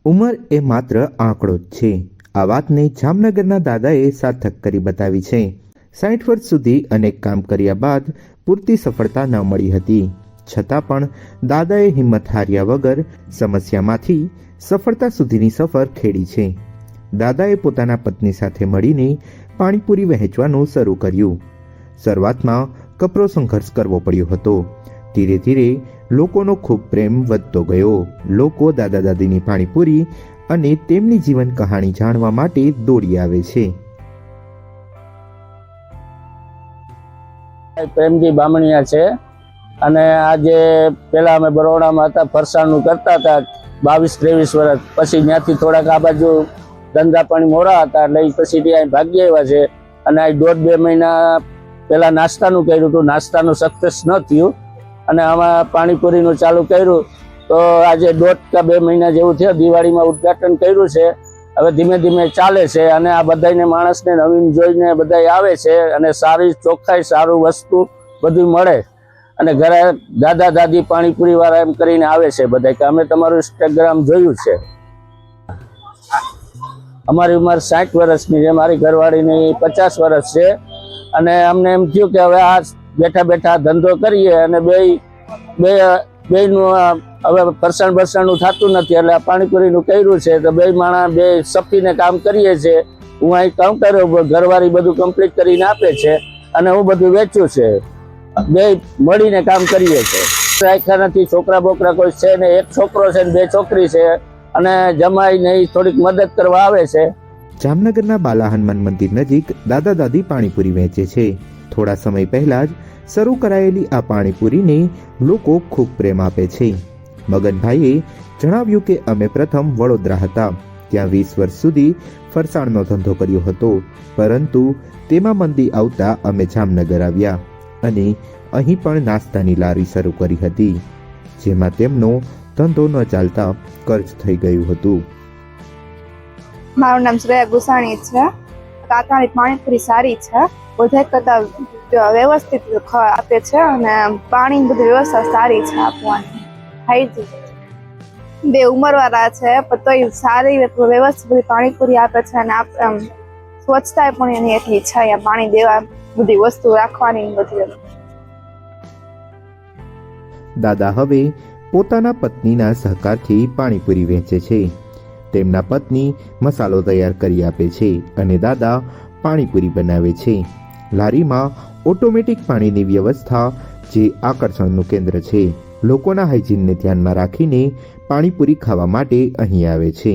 ઉંમર એ માત્ર આંકડો જ છે। આ વાતને જામનગરના દાદાએ સાર્થક કરી બતાવી છે। 60 વર્ષ સુધી અનેક કામ કર્યા બાદ પૂરતી સફળતા ન મળી હતી, છતાં પણ દાદાએ હિંમત હાર્યા વગર સમસ્યામાંથી સફળતા સુધીની સફર ખેડી છે। દાદાએ પોતાના પત્ની સાથે મળીને પાણીપુરી વહેંચવાનું શરૂ કર્યું। શરૂઆતમાં કપરો સંઘર્ષ કરવો પડ્યો હતો। ધીરે ધીરે લોકોનો ખૂબ પ્રેમ વધતો ગયો। લોકો દાદા દાદીની પાણીપુરી અને તેમની જીવન કહાણી જાણવા માટે દોડી આવે છે। પ્રેમજી બામણિયા છે અને આજે પેલા અમે બરોડામાં હતા, ફરસાણનું કરતા હતા 22-23 વર્ષ પછી ત્યાંથી થોડાક આ બાજુ ધંધા પાણી મોડા હતા એટલે પછી ત્યાં ભાગી આવ્યા છે અને આ 1.5-2 મહિના પેલા નાસ્તાનું કર્યું હતું, નાસ્તાનું સક્સેસ ન થયું અને આમાં પાણીપુરીનું ચાલુ કર્યું તો આજે 1.5 કે 2 મહિના જેવું થયું। દિવાળીમાં ઉદ્ઘાટન કર્યું છે, હવે ધીમે ધીમે ચાલે છે અને આ બધાને માણસને નવીન જોઈને બધા આવે છે અને સારી ચોખ્ખાઈ, સારું વસ્તુ બધું મળે અને ઘરે દાદા દાદી પાણીપુરી વાળા એમ કરીને આવે છે બધા કે અમે તમારું ઇન્સ્ટાગ્રામ જોયું છે। અમારી ઉંમર 60 વર્ષની છે, મારી ઘરવાળીની 50 વર્ષ છે અને અમને એમ થયું કે હવે આ બેઠા બેઠા ધંધો કરીએ અને બેયનું હવે ફરસાણનું થતું નથી એટલે આ પાણીપુરીનું કર્યું છે તો બે માણસ બે સપીને કામ કરીએ છીએ। હું અહીં કાઉન્ટર ઘરવાળી બધું કમ્પ્લીટ કરીને આપે છે અને હું બધું વેચું છે, બે મળીને કામ કરીએ છીએ। રાખ્યા નથી, છોકરા બોકરા કોઈ છે ને, એક છોકરો છે ને 2 છોકરી છે અને જમાઈને થોડીક મદદ કરવા આવે છે। જામનગરના બાલા હનુમાન મંદિર નજીક દાદા દાદી પાણીપુરી વહેંચે છે। થોડા સમય પહેલા જ શરૂ કરાયેલી આ પાણીપુરીને લોકો ખૂબ પ્રેમ આપે છે। મગનભાઈએ જણાવ્યું કે અમે પ્રથમ વડોદરા હતા, ત્યાં 20 વર્ષ સુધી ફરસાણનો ધંધો કર્યો હતો, પરંતુ તેમાં મંદી આવતા અમે જામનગર આવ્યા અને અહીં પણ નાસ્તાની લારી શરૂ કરી હતી, જેમાં તેમનો ધંધો ન ચાલતા કર્જ થઈ ગયું હતું। મારું નામ શ્રેયા ગુસાણી છે। કાકાની પાણીપુરી સારી છે, બધા કરતા વ્યવસ્થિત આપે છે અને પાણી બધી વ્યવસ્થા સારી છે આપવાની। હાઈજી બે ઉંમરવાળા છે પણ તોય સારી વ્યવસ્થિત બધી પાણીપુરી આપે છે અને સ્વચ્છતા પણ એની એટલી છે, અહીંયા પાણી દેવા બધી વસ્તુ રાખવાની બધી। દાદા હવે પોતાના પત્નીના સહકારથી પાણીપુરી વહેંચે છે। તેમના પત્ની મસાલો તૈયાર કરી આપે છે અને દાદા પાણીપુરી બનાવે છે। લારીમાં ઓટોમેટિક પાણીની વ્યવસ્થા જે આકર્ષણનું કેન્દ્ર છે। લોકોના હાઇજીનને ધ્યાનમાં રાખીને પાણીપુરી ખાવા માટે અહીં આવે છે।